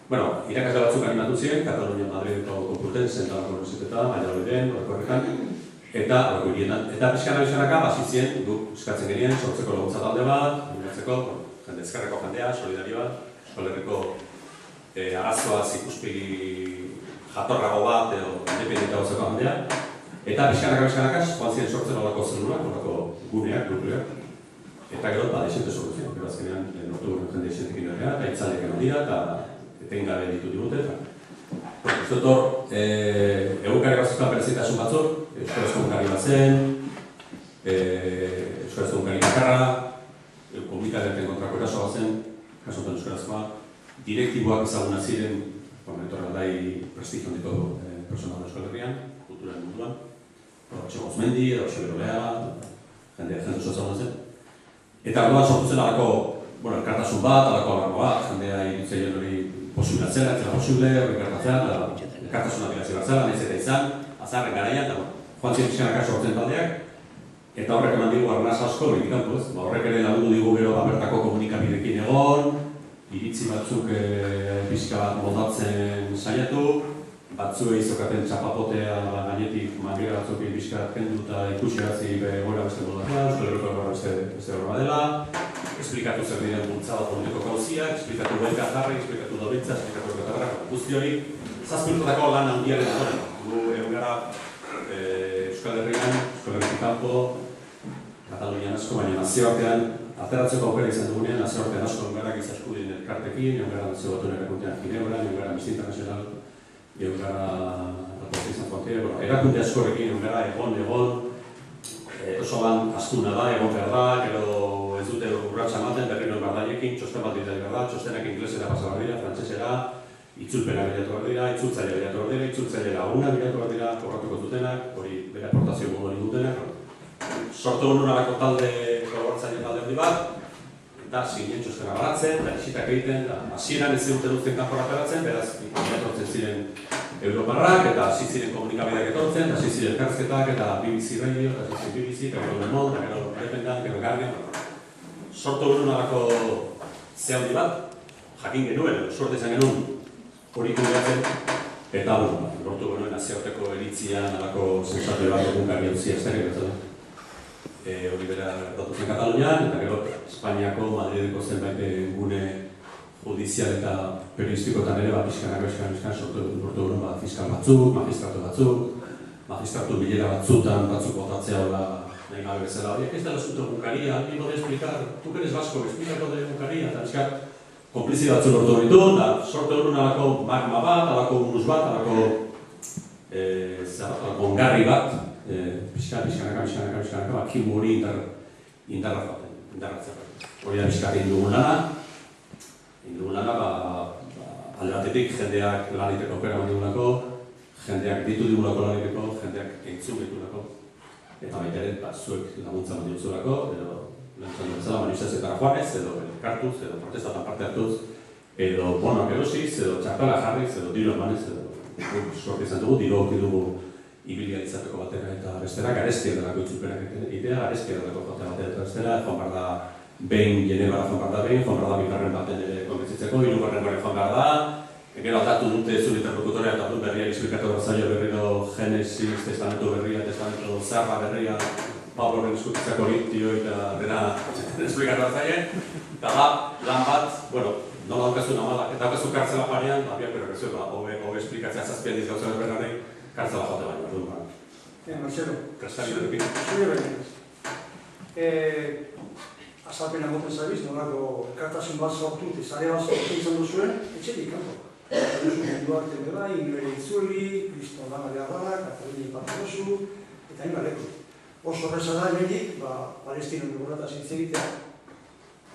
Bueno, irakasle batzuk animatu ziren, Katalunia Madrideko Konpluten, Zentralako Universiteta, Valladoliden, horrekorrekan, eta pixkanaka hasi ziren, guk eskatzen genien, sortzeko laguntza talde bat, animatzeko, jende ezkerreko jendea, solidarioa, Euskal Herriko arazoaz ikuspegi jatorrago bat edo independentea gozeko jendea, eta pixkanaka joan ziren sortzen olako zelunak, olako guneak, nukleak, eta gero, desente sortu ziren, gero azkenean, nortu jende esentekin horrea, eta itzalek eman dira, eta etengabe ditu digute, eta uste dut, egunkari batzuzkoan berezitasun batzuk, euskarazko egunkari bat zen, euskarazko egunkari bakarra, komunikadearen kontrako eraso bat zen, kasotan euskarazkoa, direktiboak ezaguna ziren, etorra aldai prestigio handiko personal Euskal Herrian, kulturaren munduan, Txo Gozmendi, edo Xabero Beha, jende oso ezaguna zen. Eta orduan sortu zen alako, elkartasun bat, alako alargo bat, jendea iritzailean hori posible atzera, ez zela posible, hori gertatzea, elkartasuna bilatzi batzela, nahiz eta izan, azarren garaian, eta joan ziren pixkanaka sortzen taldeak, eta horrek eman digu arnaz asko, behikantu ez, horrek ere lagundu digu gero bertako komunikabidekin egon, iritzi batzuk pixka bat moldatzen saiatu, batzuei zokaten txapapotea gainetik mangera batzukin pixka bat kendu eta ikusi hartzi goera beste moldatzea, Euskal Herriko goera beste horrela dela, esplikatu zer diren bultzada politiko gauziak, esplikatu belka jarri, esplikatu dobitza, esplikatu erretarra, guzti hori, zazpilutako lan handiaren adoren. Gu egun gara Euskal Herrian, Euskal Herritik kanpo, Katalunian asko, baina nazioartean, ateratzeko aukera izan dugunean, nazioartean asko egun gara giza eskubideen elkartekin, egun gara nazio batuen erakundean Ginebra, egun gara Amnistia Internacional, egun gara Reporters Sin Fronteras, erakunde askorekin egun gara egon, oso lan astuna da, egon behar da, gero ez dute urratsa ematen, berriro gardaiekin, txosten bat bidea behar da, txostenak inglesera pasa behar dira, frantsesera, itzulpena bilatu behar dira, itzultzaile bilatu behar dira, itzultzaile laguna bilatu behar dira, kobratuko dutenak, hori bere aportazio modu hori dutenak. Sortu genuen alako talde, kolaboratzaile talde hori bat, eta zinen txostena baratzen, eta isitak egiten, hasieran ez dute duzten kanpora ateratzen, beraz, etortzen ziren Europarrak, eta hasi ziren komunikabideak etortzen, hasi ziren elkarrizketak, eta BBC Radio, eta hasi ziren BBC, eta gero Le Monde, eta gero Independent, gero Guardian. Sortu genuen alako zehaundi bat, jakin genuen, suerte izan genuen hori kudeatzen, eta lortu genuen nazioarteko eritzian alako sensatio bat egunkari utzia esterik betzen. Hori bera datu zen Katalunian, eta gero Espainiako, Madrideko zenbait gune judizial eta periodistikoetan ere pixkanaka sortu lortu genuen fiskal batzuk, magistratu bilera batzutan batzuk botatzea nahi gabe bezala horiek. Ez dela zute egunkaria, alguien lo de explicar, tu que eres vasco, explica lo de egunkaria, eta pixka konplizi batzu lortu ditu, eta sortu genuen alako magma bat, alako humus bat, alako ongarri bat, pixkanaka, kimu hori indarratzen. Hori da pixka egin dugun lana, alde batetik jendeak lan egiteko aukera eman digulako, jendeak ditu digulako lan egiteko, jendeak entzun ditulako, eta baita ere zuek laguntza eman dituzulako, edo lantzan bezala manifestazioetara joanez, edo elkartuz, edo protestatan parte hartuz, edo bonoak erosiz, edo txartela jarriz, edo diru emanez, edo sortu izan dugu, diru auki dugu ibilia izateko batera eta bestera, garestia delako itzulpenak egitea, garestia delako jotea batera eta bestera, joan behar da behin Genebara joan behar da behin, joan behar da bigarren baten ere konbentzitzeko, hirugarren gore joan behar da, gero aldatu dute zure interlokutorea eta dut berriak esplikatu berzaio berriro Genesis, testamentu berria, testamentu zarra berria, Pabloren eskutitzako hori, tio eta dena esplikatu berzaie, eta da, lan bat, nola daukazu namalak, eta daukazu kartzela parean, abiak berrekazio, hobe esplikatzea zazpian dizgauza berberari, kartzela jote baina, dut baina. Marcelo, zure bainaz. Azalpena moten zabiz, nolako elkartasun bat sortu, zare bat sortu izan duzuen, etxetik kanpo. Duzu munduak tende bai, inbere itzuli, Kristo lana behar da, Kataluni patorosu, eta inbaleko. Oso horreza da emenik, Palestinan dugurataz hitz egitea,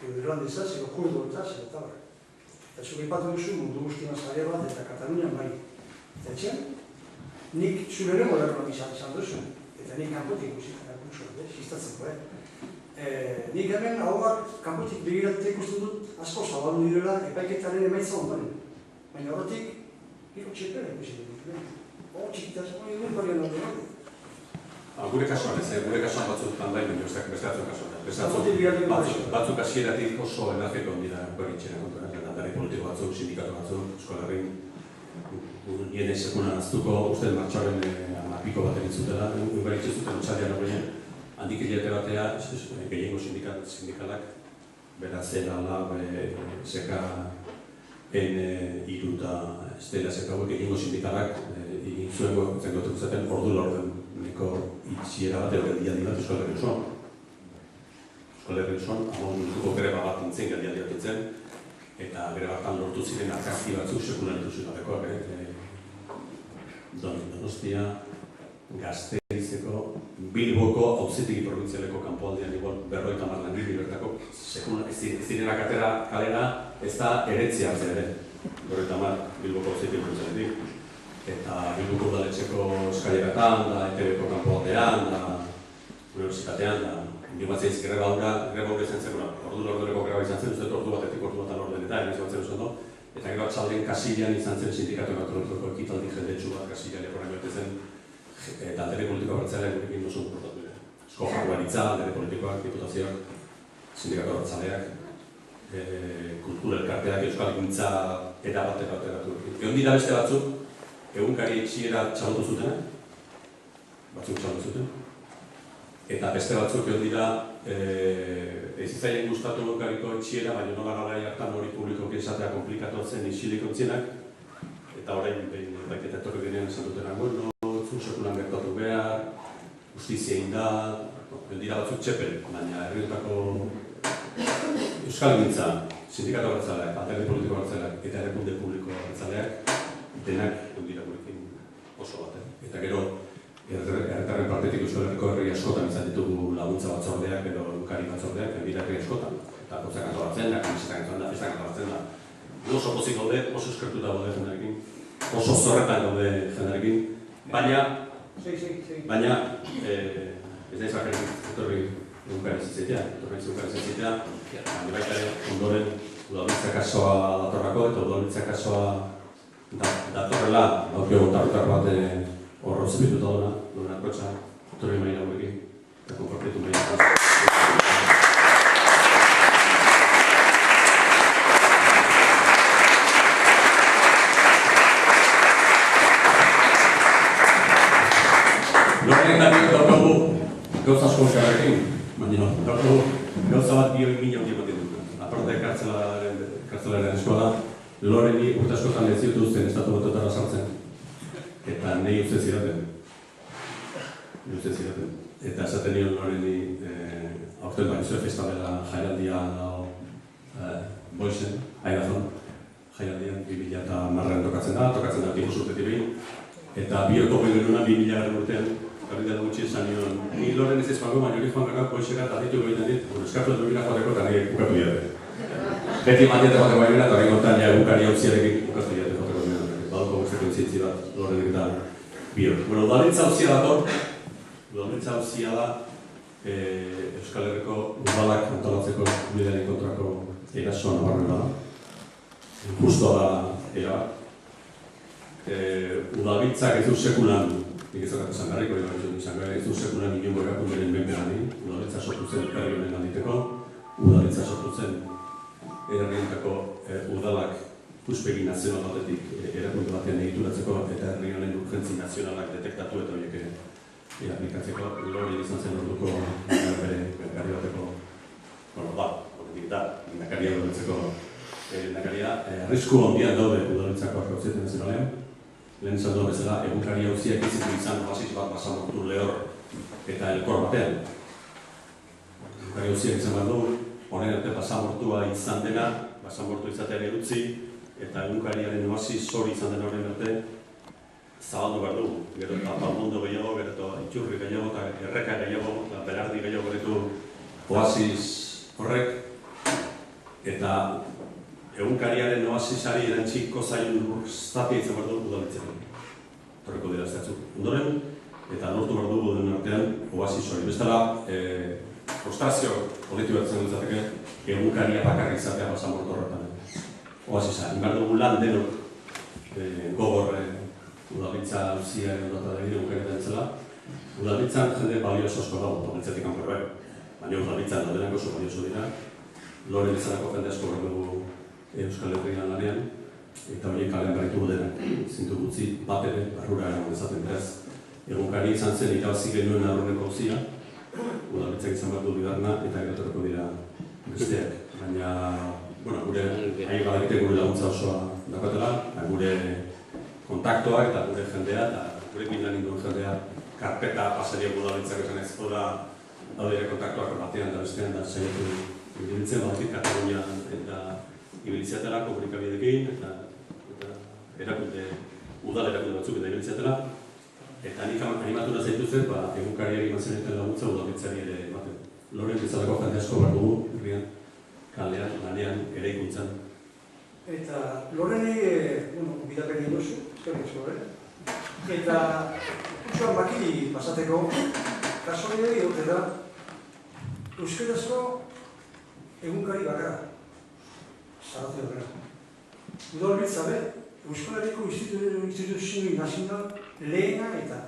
edo irlandezaz, edo kurduetaz, eta bar. Eta zure ipatu duzu mundu guztian zare bat eta Katalunian bai. Eta etxean, nik zure ere modernoak izan duzu, eta nik kanpotik ikusitzen akuntzu, sistatzeko, nik hemen ahoak kanpotik begiratzea ikusten dut asko zabaldu direla epaiketaren emaitza ondoren. Baina horretik, gero txepera ikusi dut. Txikitaz, egun parian dut. Gure kasuan ez, gure kasuan batzuetan bai, baina beste batzuk Batzuk batzuk hasieratik oso energiko dira berritxera kontuan, alderdi politiko batzuk, sindikatu batzuk, Euskal Herrin nien sekulan aztuko, uste martxoaren apiko bat egin zutela, berritxe zuten utxaldian horrein, handik hilete batea, gehiengo sindikalak, beraz zela seka iru eta estela seka hauek gehiengo sindikalak egin zuen zengoetuk zaten ordu lorten niko itxiera bat edo geldialdi bat Euskal Herri osoan. Euskal Herri osoan, amon minutuko greba bat nintzen geldialdi bat nintzen, eta greba batan lortu ziren arkazki batzuk sekulan ituzunatekoak, Donostia, Gasteizeko, Bilboko, Auzitegi Probintzialeko kanpoaldean igual 50 langile bertako, ez zirenak atera kalera, ez da eretzia hartzea ere, 50 Bilboko Auzitegi Probintzialetik. Eta Bilboko udaletxeko eskaileretan, da ETBko kanpoaldean, da unibertsitatean, da inbimatzeiz greba hura izan zen, ordu greba izan zen, uste ordu batetik ordu bat alorden eta egin batzen oso ondo. Eta gero atxalden Kasilan izan zen sindikatu ekonomiko ekitaldi jendetsu bat Kasilan ekorren bete zen, eta alderdi politikoa bertzaleak gurekin oso portatu dira. Esko Jaurlaritza, alderdi politikoak, diputazioak, sindikatu bertzaleak, kultura elkarteak, euskal gintza erabat eratu. Egon dira beste batzuk, egunkari itxiera txalotu zuten, batzuk txalotu zuten, eta beste batzuk egon dira ez izaien gustatu egunkariko itxiera, baina nola garai hartan hori publikoki esatea komplikatu zen isilik ontzienak, eta orain baiketa etorri denean esan duten no, sekulan gertatu behar, justizia inda, egon dira batzuk txepel, baina herriotako euskal gintza, sindikatu bertzaleak, alderdi politiko bertzaleak eta erakunde publiko bertzaleak, denak dira gurekin oso bat. Eta gero, herritarren partetik Euskal Herriko herri askotan izan ditugu laguntza batzordeak, edo egunkari batzordeak, dira herri askotan. Eta kotzak antolatzen da, kamisetak antolatzen da, festak antolatzen da. Oso pozik gaude, oso eskertuta gaude jendearekin, oso zorretan gaude jendearekin, baina, ez da izan etorri egunkari zitzetea, baina baita ondoren udalbiltza kasoa datorrako, eta udalbiltza kasoa datorrela, daukio tartar bat horro zebituta duna kotxa, torri maila gurekin, eta konpartitu maila. Loren daukagu gauza asko eskarrekin, baina daukagu gauza bat bio-egin hori ematen dut. Aparte kartzelaren eskola, Loreni urte askotan ez dituzten estatu batutara sartzen. Eta nahi uste ziraten. Eta esaten nion Loreni aurten baizue festabela jaialdia boizen, Airazon, jaialdian 2010an tokatzen da tipus urtetik behin. Eta bioko bengenuna 2000 urtean, garri dela gutxi esan nion, ni Loren ez ezpango, baina hori joan gara boizera eta ditu egiten dit, eskatu dut bera joateko eta nahi bukatu diate. Beti matiate jateko baimena eta hori gontan egukari hauziarekin bukatu diate jateko baimena. Baduko guzteko intzitzi bat Lorenek eta biok. Bueno, udalintza hauzia dator, udalintza hauzia da Euskal Herriko udalak antolatzeko bidearen kontrako erasoa nabarmena da. Justoa da erabat. Udalbiltzak ez du sekulan, nik ezakat esan garriko, ez du sekulan inongo erakunderen menperani, udalbiltza sortu zen herri honen alditeko, udalbiltza sortu zen herrientako udalak ikuspegi nazional batetik erakunde batean egituratzeko eta herri honen urgentzi nazionalak detektatu eta horiek aplikatzeko. Lorien izan zen orduko bere gari bateko, indakaria gordetzeko indakaria. Arrisku handian daude udalbiltzako Auzitegi Nazionalean. Lehen esan duen bezala, egunkari hauziak izitu izan oasis bat basamortu lehor eta elkor batean. Egunkari hauziak izan bat du, honen arte basamortua izan dena, basamortu izatean edutzi, eta egunkariaren oasis hori izan dena horren arte, zabaldu behar du. Gero eta palmondo gehiago, gero eta itxurri gehiago, eta erreka gehiago, eta belardi gehiago ditu oasis horrek, eta egunkariaren oasisari erantziko zaion lurstapia izan behar dugu udalbiltzeko. Torreko dira zehazuk ondoren, eta lortu behar dugu den artean oasis hori. Bestela, frustrazio kolektibo bat zen dutzateke, egunkaria bakarrik izatea basamortu horretan. Oasisa, behar dugu lan denok gogor udalbiltza hauzia edo eta egin egunkarietan zela, Udalbitzan jende balioso asko dago, potentziatik kanpo ere bai. Baina udalbitzan daudenak oso balioso dira. Lore bezalako jende asko behar dugu Euskal Herrian lanean, eta horiek kalean berritu denak zintu gutzi bat ere barrura eraman dezaten beraz. Egunkari izan zen irabazi genuen aurreneko gauzia, udalbitzak izan bat du bigarna eta geratuko dira besteak. Baina, gure ahi badakite gure laguntza osoa daukatela, gure kontaktoak eta gure jendea eta gure bilan induen jendea karpeta pasaria udalbitzak esan ez da daudire kontaktuak batean eta bestean da saiatu ibiltzen badakit Katalunian eta ibiltziatela komunikabideekin eta udal erakunde batzuk eta ibiltziatela. Eta nik animatu da zaituzet, egunkariak eman zeneten laguntza udalbitzari ere ematen. Loren bezalako jende asko behar dugu, herrian, kalean, lanean, ere ikuntzan. Eta Loreni, bidapen egin duzu, eskerrik asko, Eta utxoan bakili pasateko, kasualidea egote da, euskarazko egunkari bakarra, zarate horrela. Udalbitza be, Euskal Herriko instituzio nazional lehena eta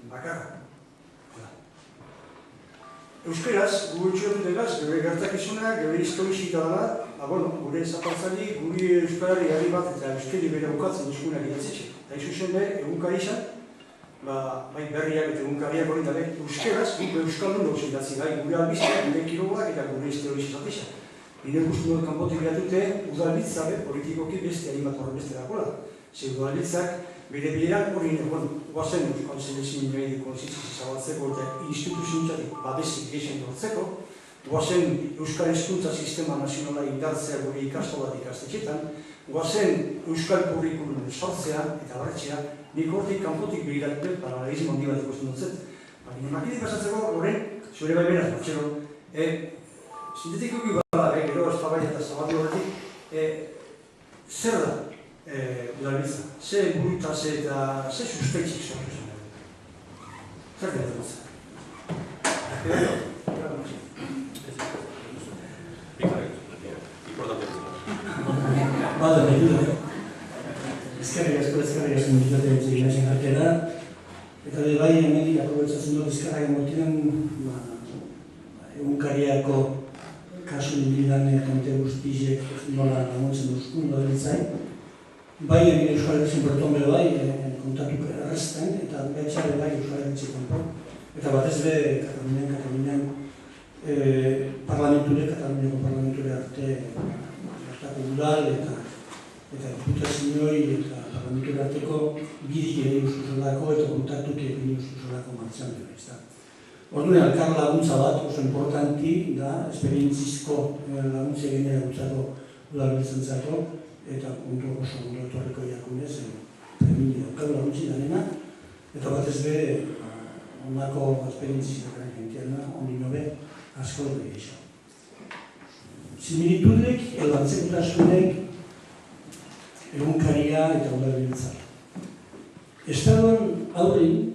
bakarra. Euskaraz, gure txoratutegaz, gure gertakizunak, gure historizita dela, gure zapaltzari, gure Euskalari ari bat eta Euskari bere bukatzen duzkunak idatzetxe. Eta izuzen be, egunkari izan, bai berriak eta egunkariak hori da be, Euskaraz, gure Euskaldun dauz idatzi gai, gure albizteak, gure kirolak eta gure historizita izan. Bide guztu dut kanpotik bilatute, udalbitza be, politikoki beste animat horre beste dagoela. Ze udalbitzak bere bileran hori guazen konselezin nahi konsistizi zabaltzeko eta instituziontzatik babesik geixen dortzeko, guazen Euskal Hezkuntza Sistema Nazionala indartzea gure ikastolat ikastetxetan, guazen Euskal Kurrikulum sortzea eta barretxea, nik hortik kanpotik bilatute paralelismo handi bat ikusten dutzet. Baina makidik pasatzeko, Loren, zure bai beraz, batxero, sintetikoki bada, gero eztabaida eta zabatu horretik, zer da udalbitza? Ze burutaz eta ze suspetxik sortu zen? Zer da udalbitza? Bada, behidura. Ezkerrik asko mititate egin jartera. Eta bai, hemenik aprobetzatzen dut ezkerrak emotien egunkariako kasu indibidan jante guztizek nola laguntzen duzkun udalbitzai. Bai, egin Euskal Herritzen berton be bai, kontatuk errezten, eta betxare bai Euskal Herritzen. Eta batez be, Katalunian Kataluniako parlamenture arte hartako udal eta diputazioei eta parlamenture arteko bidik egin zuzulako eta kontaktuk egin zuzulako martxan dira. Orduan, elkar laguntza bat oso importanti da, esperientzizko laguntza egin egutzako udalbiltzentzako, eta oso ondo etorriko jakunez, premini daukagu laguntzi danena, eta batez be, ondako esperientzizakan egentiana, ondi nobe, asko egisa. Similitudek, elantzekutasunek, egunkaria eta udalbiltza. Estaduan aurrin,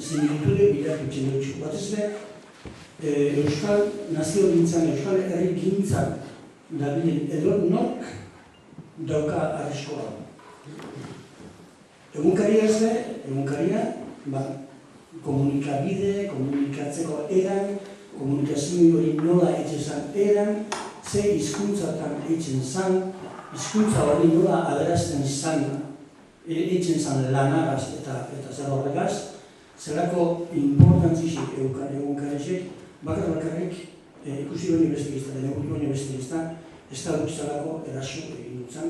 similitude bilatu txendotxu. Batez be, Euskal nazio gintzan, Euskal herri gintzan dabilen edo nork dauka arriskoa. Egunkaria ez be, egunkaria, komunikabide, komunikatzeko eran, komunikazio hori nola etxezan eran, ze hizkuntzatan etxen zan, hizkuntza hori nola aberazten zan, etxen zan lanagaz eta zer horregaz, zelako importantzisik egunkaresek, bakarrik ikusi baino beste gizta, denegutu baino beste gizta, ez da duk zelako eraso egin dutzen